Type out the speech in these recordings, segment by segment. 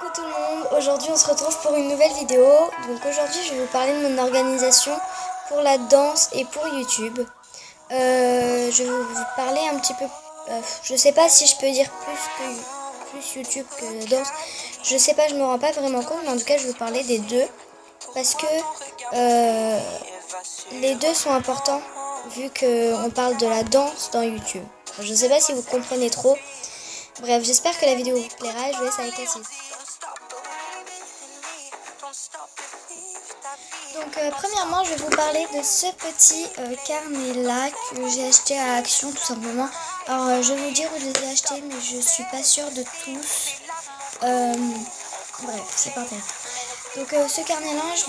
Coucou tout le monde, aujourd'hui on se retrouve pour une nouvelle vidéo. Donc aujourd'hui je vais vous parler de mon organisation pour la danse et pour YouTube. Je vais vous parler un petit peu, je sais pas si je peux dire plus YouTube que la danse. Je sais pas, je me rends pas vraiment compte, mais en tout cas je vais vous parler des deux. Parce que les deux sont importants vu qu'on parle de la danse dans YouTube. Enfin, je sais pas si vous comprenez trop. Bref, j'espère que la vidéo vous plaira et je vous laisse avec la suite. Donc premièrement, je vais vous parler de ce petit carnet là que j'ai acheté à Action tout simplement. Alors je vais vous dire où je les ai achetés, mais je suis pas sûre de tous. Bref, c'est pas grave. Donc ce carnet là, je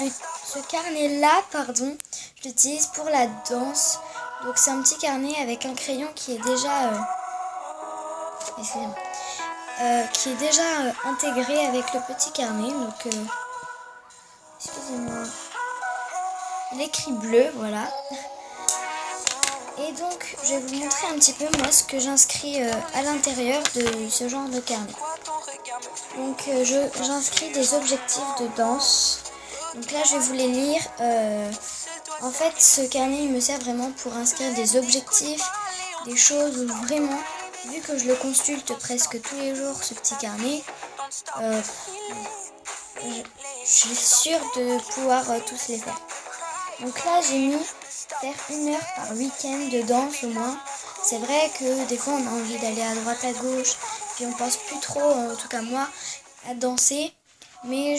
l'utilise pour la danse. Donc c'est un petit carnet avec un crayon qui est déjà intégré avec le petit carnet. Donc excusez-moi. L'écrit bleu, voilà. Et donc, je vais vous montrer un petit peu, moi, ce que j'inscris à l'intérieur de ce genre de carnet. Donc, j'inscris des objectifs de danse. Donc là, je vais vous les lire. En fait, ce carnet, il me sert vraiment pour inscrire des objectifs, des choses où vraiment, vu que je le consulte presque tous les jours, ce petit carnet, je suis sûre de pouvoir tous les faire. Donc là, j'ai mis faire 1 heure par week-end de danse au moins. C'est vrai que des fois, on a envie d'aller à droite, à gauche, puis on pense plus trop, en tout cas moi, à danser. Mais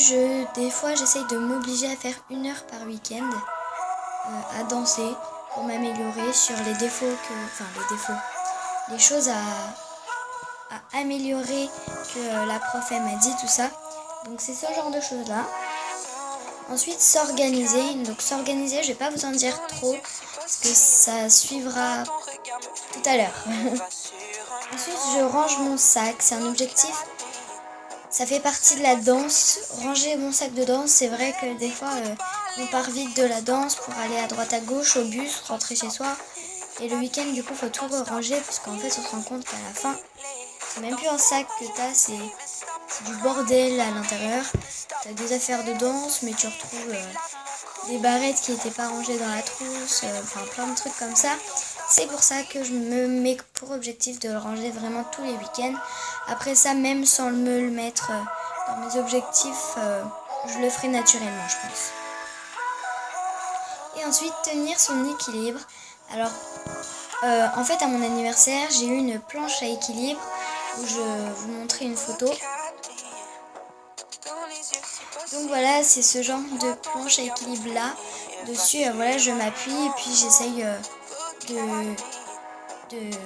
des fois, j'essaye de m'obliger à faire 1 heure par week-end à danser pour m'améliorer sur les défauts les choses à améliorer que la prof elle m'a dit, tout ça. Donc c'est ce genre de choses là. Ensuite, s'organiser. Donc s'organiser, je vais pas vous en dire trop parce que ça suivra tout à l'heure. Ensuite, je range mon sac. C'est un objectif. Ça fait partie de la danse. Ranger mon sac de danse, c'est vrai que des fois, on part vite de la danse pour aller à droite à gauche au bus, rentrer chez soi. Et le week-end, du coup, faut tout ranger parce qu'en fait, on se rend compte qu'à la fin, c'est même plus un sac que t'as, c'est du bordel à l'intérieur. T'as des affaires de danse, mais tu retrouves des barrettes qui n'étaient pas rangées dans la trousse, enfin plein de trucs comme ça. C'est pour ça que je me mets pour objectif de le ranger vraiment tous les week-ends. Après ça, même sans me le mettre dans mes objectifs, je le ferai naturellement, je pense. Et ensuite, tenir son équilibre. Alors, en fait, à mon anniversaire, j'ai eu une planche à équilibre où je vous montrer une photo. Donc voilà, c'est ce genre de planche à équilibre là. Dessus, voilà, je m'appuie et puis j'essaye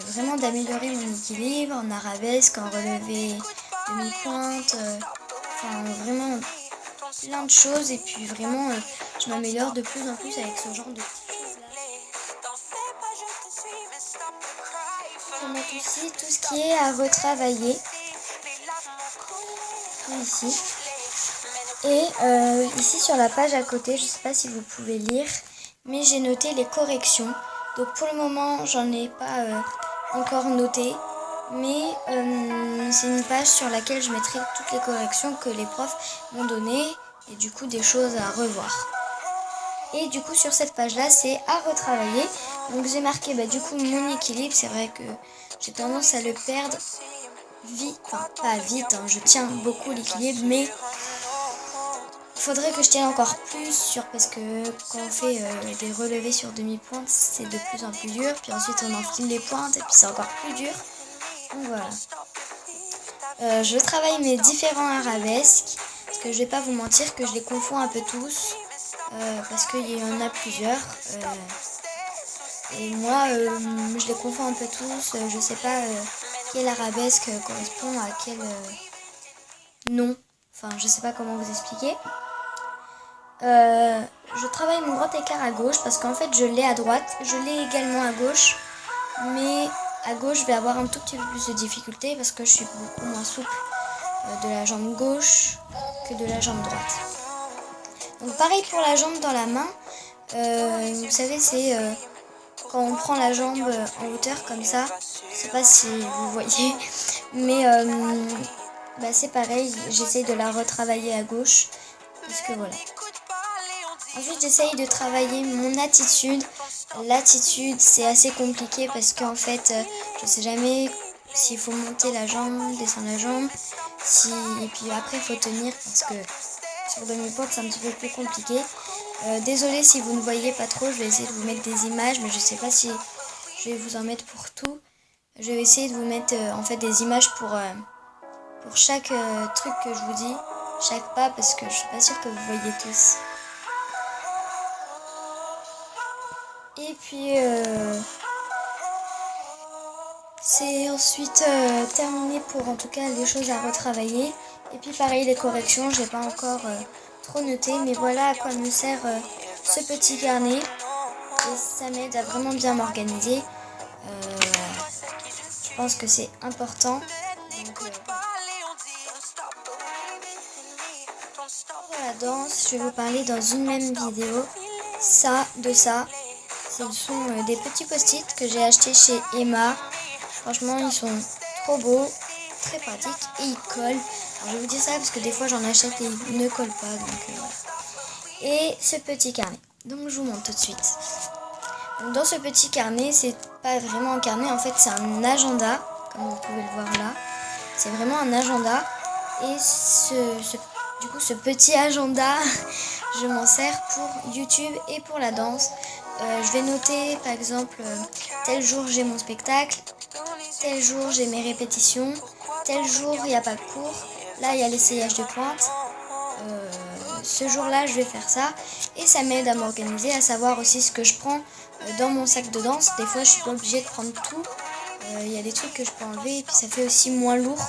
vraiment d'améliorer mon équilibre en arabesque, en relevé demi-pointe, enfin vraiment plein de choses. Et puis vraiment, je m'améliore de plus en plus avec ce genre de petites choses là. Je note aussi tout ce qui est à retravailler. Ici. Et ici sur la page à côté, je ne sais pas si vous pouvez lire, mais j'ai noté les corrections. Donc pour le moment, j'en ai pas encore noté, mais c'est une page sur laquelle je mettrai toutes les corrections que les profs m'ont données et du coup des choses à revoir. Et du coup sur cette page-là, c'est à retravailler. Donc j'ai marqué du coup mon équilibre. C'est vrai que j'ai tendance à le perdre vite, enfin pas vite, hein, je tiens beaucoup l'équilibre, mais il faudrait que je tienne encore plus parce que quand on fait des relevés sur demi-pointe, c'est de plus en plus dur. Puis ensuite on enfile les pointes et puis c'est encore plus dur. Donc voilà. Je travaille mes différents arabesques parce que je vais pas vous mentir que je les confonds un peu tous parce qu'il y en a plusieurs. Et moi, je les confonds un peu tous. Je sais pas quel arabesque correspond à quel nom. Enfin, je sais pas comment vous expliquer. Je travaille mon grand écart à gauche parce qu'en fait je l'ai à droite, je l'ai également à gauche, mais à gauche je vais avoir un tout petit peu plus de difficulté parce que je suis beaucoup moins souple de la jambe gauche que de la jambe droite. Donc pareil pour la jambe dans la main, vous savez c'est quand on prend la jambe en hauteur comme ça, je sais pas si vous voyez, mais bah c'est pareil, j'essaye de la retravailler à gauche, parce que voilà. Ensuite, j'essaye de travailler mon attitude. L'attitude, c'est assez compliqué parce qu'en fait, je sais jamais s'il faut monter la jambe, descendre la jambe, et puis après, il faut tenir parce que sur demi-porte, c'est un petit peu plus compliqué. Désolée si vous ne voyez pas trop, je vais essayer de vous mettre des images, mais je sais pas si je vais vous en mettre pour tout. Je vais essayer de vous mettre en fait des images pour chaque truc que je vous dis, chaque pas, parce que je suis pas sûre que vous voyez tous. Et puis c'est ensuite terminé pour en tout cas les choses à retravailler. Et puis pareil, les corrections, j'ai pas encore trop noté, mais voilà à quoi me sert ce petit carnet. Et ça m'aide à vraiment bien m'organiser. Je pense que c'est important. Donc, pour la danse, je vais vous parler dans une même vidéo de ça. Ce sont des petits post-it que j'ai achetés chez Emma. Franchement, ils sont trop beaux, très pratiques et ils collent. Alors, je vais vous dire ça parce que des fois j'en achète et ils ne collent pas. Donc, voilà. Et ce petit carnet. Donc je vous montre tout de suite. Donc, dans ce petit carnet, c'est pas vraiment un carnet, en fait c'est un agenda, comme vous pouvez le voir là. C'est vraiment un agenda. Et du coup ce petit agenda, je m'en sers pour YouTube et pour la danse. Je vais noter par exemple tel jour j'ai mon spectacle, tel jour j'ai mes répétitions, tel jour il n'y a pas de cours, là il y a l'essayage de pointe, ce jour-là je vais faire ça et ça m'aide à m'organiser, à savoir aussi ce que je prends dans mon sac de danse. Des fois je suis pas obligée de prendre tout, il y a des trucs que je peux enlever et puis ça fait aussi moins lourd.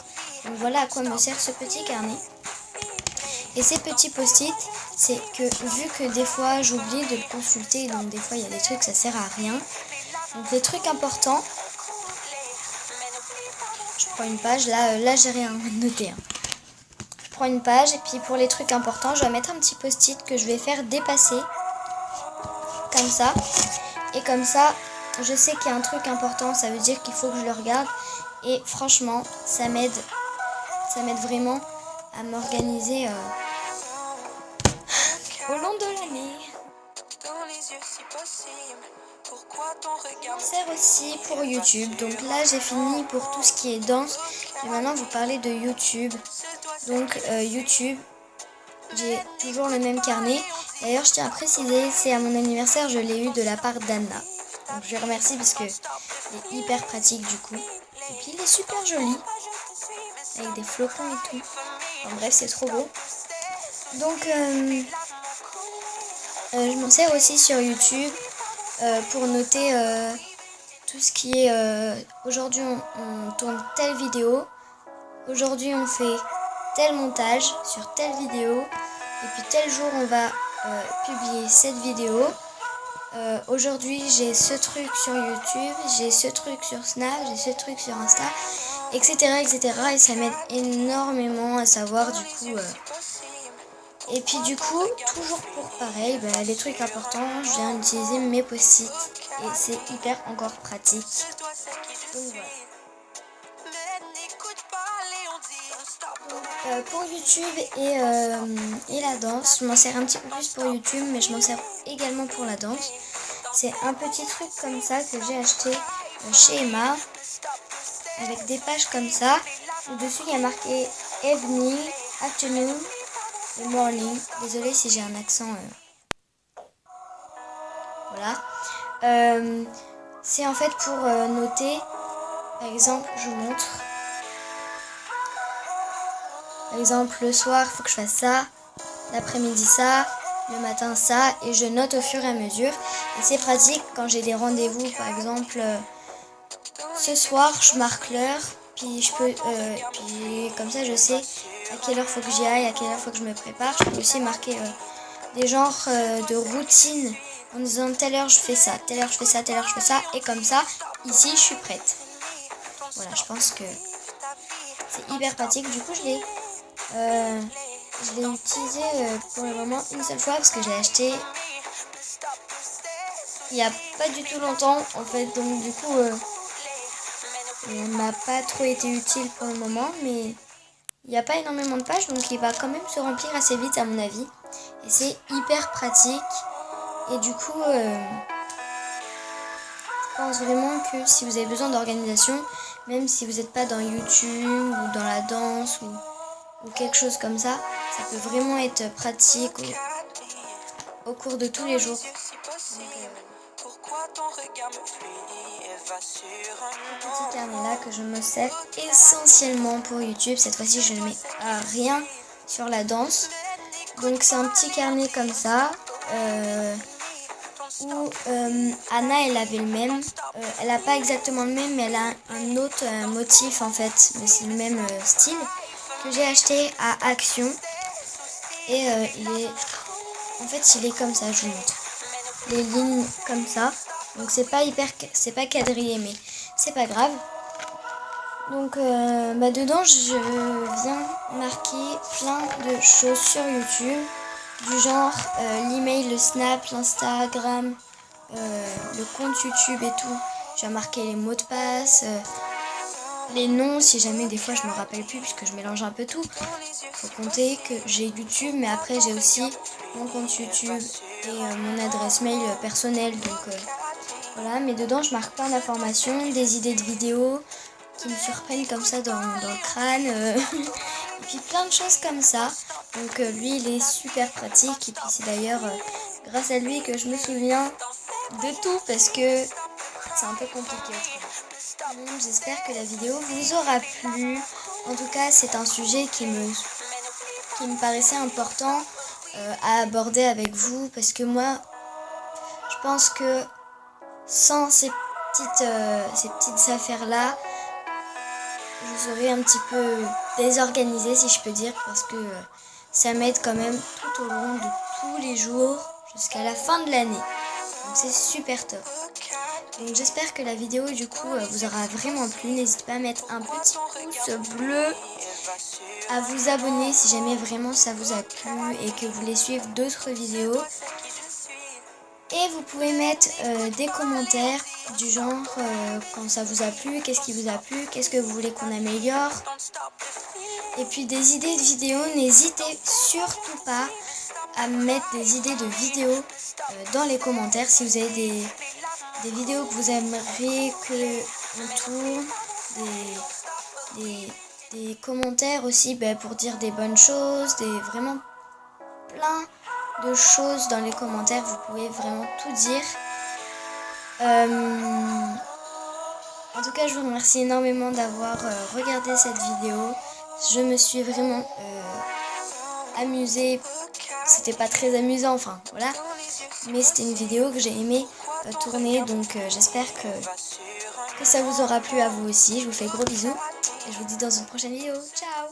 Donc voilà à quoi me sert ce petit carnet. Et ces petits post-it, c'est que vu que des fois j'oublie de le consulter, donc des fois il y a des trucs ça sert à rien. Donc les trucs importants, je prends une page, là j'ai rien noté. Je prends une page et puis pour les trucs importants, je vais mettre un petit post-it que je vais faire dépasser, comme ça. Et comme ça, je sais qu'il y a un truc important, ça veut dire qu'il faut que je le regarde. Et franchement, ça m'aide vraiment à m'organiser au long de l'année. Je m'en sers aussi pour YouTube. Donc là, j'ai fini pour tout ce qui est danse. Je vais maintenant vous parler de YouTube. Donc YouTube, j'ai toujours le même carnet. D'ailleurs, je tiens à préciser, c'est à mon anniversaire, je l'ai eu de la part d'Anna. Donc je remercie parce que il est hyper pratique du coup. Et puis il est super joli, avec des flocons et tout. Enfin, bref, c'est trop beau. Donc je m'en sers aussi sur YouTube pour noter tout ce qui est aujourd'hui on tourne telle vidéo, aujourd'hui on fait tel montage sur telle vidéo, et puis tel jour on va publier cette vidéo. Aujourd'hui j'ai ce truc sur YouTube, j'ai ce truc sur Snap, j'ai ce truc sur Insta, etc. etc. Et ça m'aide énormément à savoir du coup. Et puis du coup, toujours pour pareil, les trucs importants, je viens d'utiliser mes post-it et c'est hyper encore pratique. Donc voilà. Pour YouTube et la danse, je m'en sers un petit peu plus pour YouTube, mais je m'en sers également pour la danse. C'est un petit truc comme ça que j'ai acheté chez Emma, avec des pages comme ça. Dessus il y a marqué Evening, Afternoon et Morning. Désolée si j'ai un accent. Voilà. C'est en fait pour noter, par exemple, je vous montre. Par exemple, le soir, il faut que je fasse ça, l'après-midi ça, le matin ça, et je note au fur et à mesure. Et c'est pratique quand j'ai des rendez-vous, par exemple, ce soir, je marque l'heure, puis je peux, puis comme ça, je sais à quelle heure faut que j'y aille, à quelle heure faut que je me prépare. Je peux aussi marquer des genres de routines en disant telle heure je fais ça, telle heure je fais ça, telle heure je fais ça, et comme ça, ici, je suis prête. Voilà, je pense que c'est hyper pratique. Du coup, je l'ai utilisé pour le moment une seule fois parce que je l'ai acheté il n'y a pas du tout longtemps en fait, donc du coup elle m'a pas trop été utile pour le moment, mais Il n'y a pas énormément de pages, donc il va quand même se remplir assez vite à mon avis. Et c'est hyper pratique. Et du coup, je pense vraiment que si vous avez besoin d'organisation, même si vous n'êtes pas dans YouTube ou dans la danse ou quelque chose comme ça peut vraiment être pratique au cours de tous les jours. Petit carnet là que je me sers essentiellement pour YouTube. Cette fois-ci, je ne mets rien sur la danse. Donc c'est un petit carnet comme ça. Où Anna, elle avait le même. Elle n'a pas exactement le même, mais elle a un autre motif en fait. Mais c'est le même style que j'ai acheté à Action. Et il est comme ça, je vous montre. Les lignes comme ça. Donc c'est pas quadrillé, mais c'est pas grave. Donc dedans, je viens marquer plein de choses sur YouTube. Du genre l'email, le Snap, l'Instagram, le compte YouTube et tout. Je vais marquer les mots de passe, les noms, si jamais des fois je me rappelle plus puisque je mélange un peu tout. Faut compter que j'ai YouTube, mais après j'ai aussi mon compte YouTube et mon adresse mail personnelle. Donc voilà, mais dedans je marque plein d'informations, des idées de vidéos qui me surprennent comme ça dans le crâne. Et puis plein de choses comme ça. Donc lui il est super pratique. Et puis c'est d'ailleurs grâce à lui que je me souviens de tout parce que c'est un peu compliqué autrement. J'espère que la vidéo vous aura plu. En tout cas c'est un sujet qui me paraissait important à aborder avec vous. Parce que moi je pense que sans ces petites affaires là, je serais un petit peu désorganisée si je peux dire, parce que ça m'aide quand même tout au long de tous les jours jusqu'à la fin de l'année. Donc c'est super top. Donc j'espère que la vidéo du coup vous aura vraiment plu. N'hésitez pas à mettre un petit pouce bleu, à vous abonner si jamais vraiment ça vous a plu et que vous voulez suivre d'autres vidéos. Et vous pouvez mettre des commentaires du genre quand ça vous a plu, qu'est-ce qui vous a plu, qu'est-ce que vous voulez qu'on améliore. Et puis des idées de vidéos, n'hésitez surtout pas à mettre des idées de vidéos dans les commentaires. Si vous avez des vidéos que vous aimeriez qu'on tourne, des commentaires aussi pour dire des bonnes choses, vraiment plein de choses dans les commentaires, vous pouvez vraiment tout dire. En tout cas, je vous remercie énormément d'avoir regardé cette vidéo. Je me suis vraiment amusée. C'était pas très amusant, enfin voilà. Mais c'était une vidéo que j'ai aimé tourner, donc j'espère que ça vous aura plu à vous aussi. Je vous fais gros bisous et je vous dis dans une prochaine vidéo. Ciao!